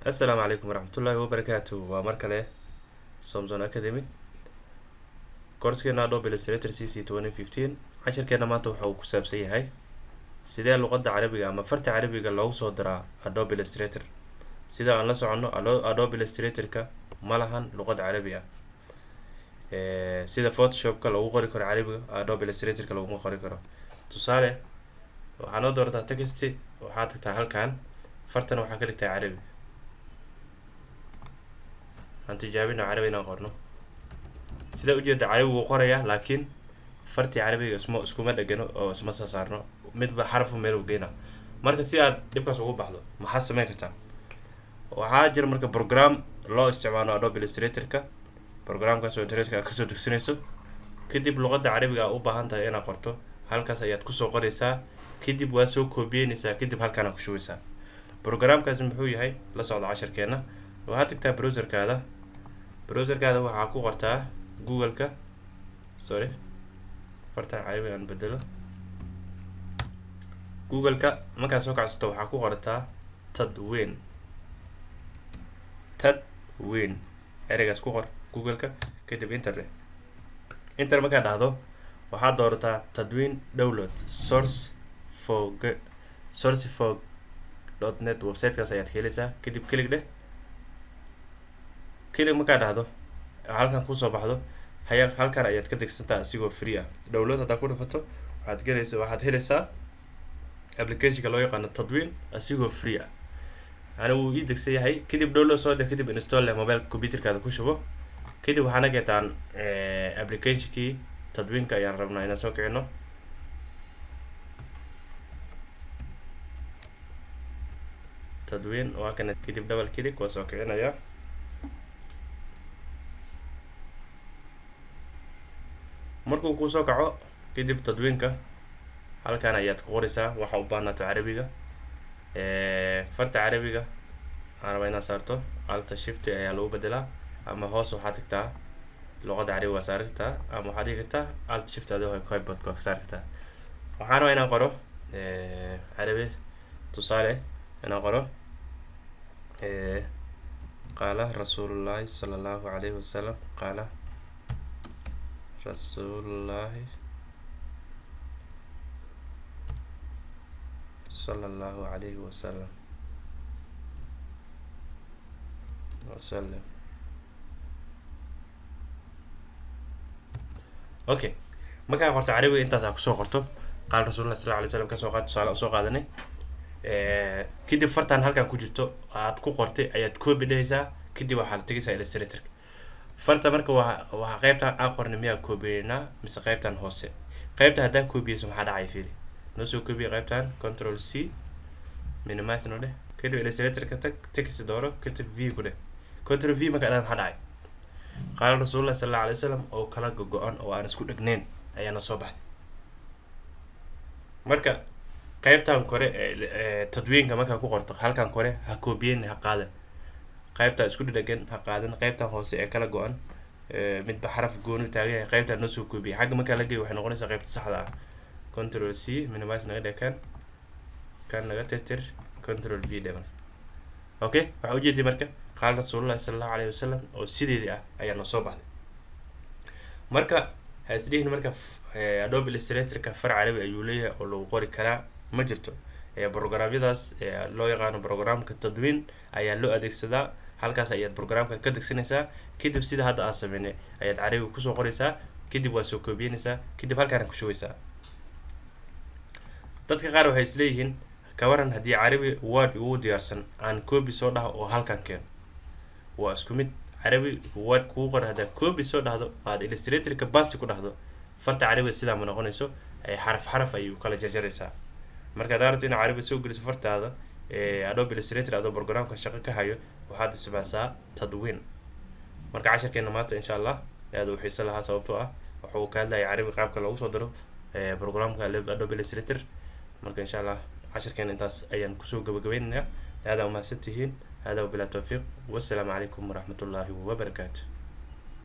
السلام عليكم ورحمة الله وبركاته ومركله سامسون أكاديمي كورسكينا أدوبي إلستريتور CC 2015 عشركينا maanta waxa uu ku saabsan yahay sidee luqadda Carabiga ama farta Carabiga loogu soo diraa Adobe Illustrator sida aan la socono Adobe Illustrator-ka ma lahan luqad Carabi ah sida Photoshop-ka lagu qori karo Carabiga Adobe Illustrator-ka lagu qori karo tusaale waxaan u doortaa text waxaad tagtaa halkan fartan waxaa ka dhigtaa Carabi أنت جايبينه عربي نقرنه سيدا وجد عربي وقرية لكن فرتي عربي اسمه مدة أو اسمه صارنا مد حرف ميلو جينا مركز سياد يبقى صعوبة بحده محسن ما كتام وحاجر مركز برنامج لا استعماله أدوبي إلستريتور برنامج كسو إنترنت كسو تكسينيسو كدي بلغة عربية أو بهانتا أنا قرته هالكاس أيات كسو قريسا كدي بواسو كوبينيسا كدي بهالكانا كشويسا برنامج كاسم هو هاي لصعد 10 كينا وهاتكتاب براوزر كذا براوزر waxaa ku qortaa google-ka sorry fartaan carabi aan bedelo google-ka markaa soo kacsato waxaa ku qortaa tadwin ereygaas ku qor google-ka kadib enter markaa dhahdo waxaad doorataa tadwin download sourceforge.net website-kaas ayaad helaysaa kadib click dheh كلي مكان هذا halkan ku soo baxdo halkan ayaad ka degsantaa asigoo free ah download hada ku dhafato waxaad helaysaa application-ka loo yaqaan tadwin asigoo free ah ana uu ii degsan yahay kadib download soo kadib install le mobile computer-kaada ku shubo kadib waxaana geetaan application-kii tadwinka ayaan rabnaa inaan soo kicino tadwin waa kana kadib double click waa soo kicinaya markuu ku soo kaco kadib tadwinka halkan ayaad ku qoraysaa waxa u baahnaato Carabiga farta Carabiga aan rabaa inaan saarto alt shift ayaa lagu bedelaa ama hoos waxaad tagtaa luqadda Carabiga waa saari kartaa ama waxaad dhigi kartaa alt shift adoo keyboard ka saari kartaa waxaan rabaa inaan qoro Carabi tusaale inaan qoro qaala rasuulullaahi sallallahu alayhi wasallam qaala رسول الله صلى الله عليه وسلم اوكي markaan qorto Carabi intaas aan ku soo qorto qaal rasuulullah sallallahu alayhi wasallam ka soo qaad tusaale soo qaadanay kadib fartaan halkan ku jirto aad ku qortay ayaad copy dhaysaa kadib waxaad tagaysaa Illustrator farta marka waxa qaybtan aan qornay miyaa koobiyeyna mise qaybtan hoose qaybta hadaa koobiyeyso maxaa dhacay fiiri noo soo koobiye qaybtan control C minimize noo dheh kadib Illustrator-ka tag text dooro kadib V ku dheh control V marka maxaa dhacay qaal rasuulullah sallallahu alayhi wasallam oo kala go'an oo aan isku dhignayn ayaa soo baxday marka qaybtan kore tadwiinka marka ku qorto halkan kore ha koobiyeyn ha qaadan qaybta isku dhagan ha qaadan qaybtan hoose ee kala go'an midba xaraf gooni taagan yahay qaybta noo soo koobiye xagga marka la geeyo waxay noqonaysaa qaybta saxda ah control C minimize naga dhakan kan naga tirtir control V dhaman okay waxa u jeedii marka qaal rasuulullah sallallahu alayhi wasallam oo sideedii ah ayaa noo soo baxday marka haasdiin marka Adobe Illustrator-ka far Carabi ayuu leeyahay oo lagu qori karaa ma jirto programyadaas loo yaqaan programka tadwin ayaa loo adeegsadaa halkaas ayaad programka ka degsanaysaa kadib sida hadda aan sameynay ayaad Carabi ku soo qoraysaa kadib waa soo koobiyeynaysaa kadib halkaan ku shubeysaa dadka qaar waxay isleeyihiin kawaran haddii Carabi word uu diyaarsan aan copy soo dhaho oo halkaan keen waa isku mid Carabi word ku qor hada copy soo dhahdo aad Illustrator-ka paste ku dhahdo farta Carabi sida ma noqonayso ay xaraf ay kala jarjaraysaa marka daarto in Carabi soo geliso fartaada Adobe Illustrator adoo programka shaqo ka hayo waxaad isticmaalaysaa tadwin marka casharkeena maanta insha Allah aad u xiiso lahaa sababtoo ah wuxuu ka hadlayaa Carabi qaabka loogu soo diro programka Adobe Illustrator marka insha Allah casharkeena intaas ayaan ku soo gabagabeynayaa aad u mahadsantihiin hada bila tawfiiq wassalamu alaykum warahmatullahi wabarakatuh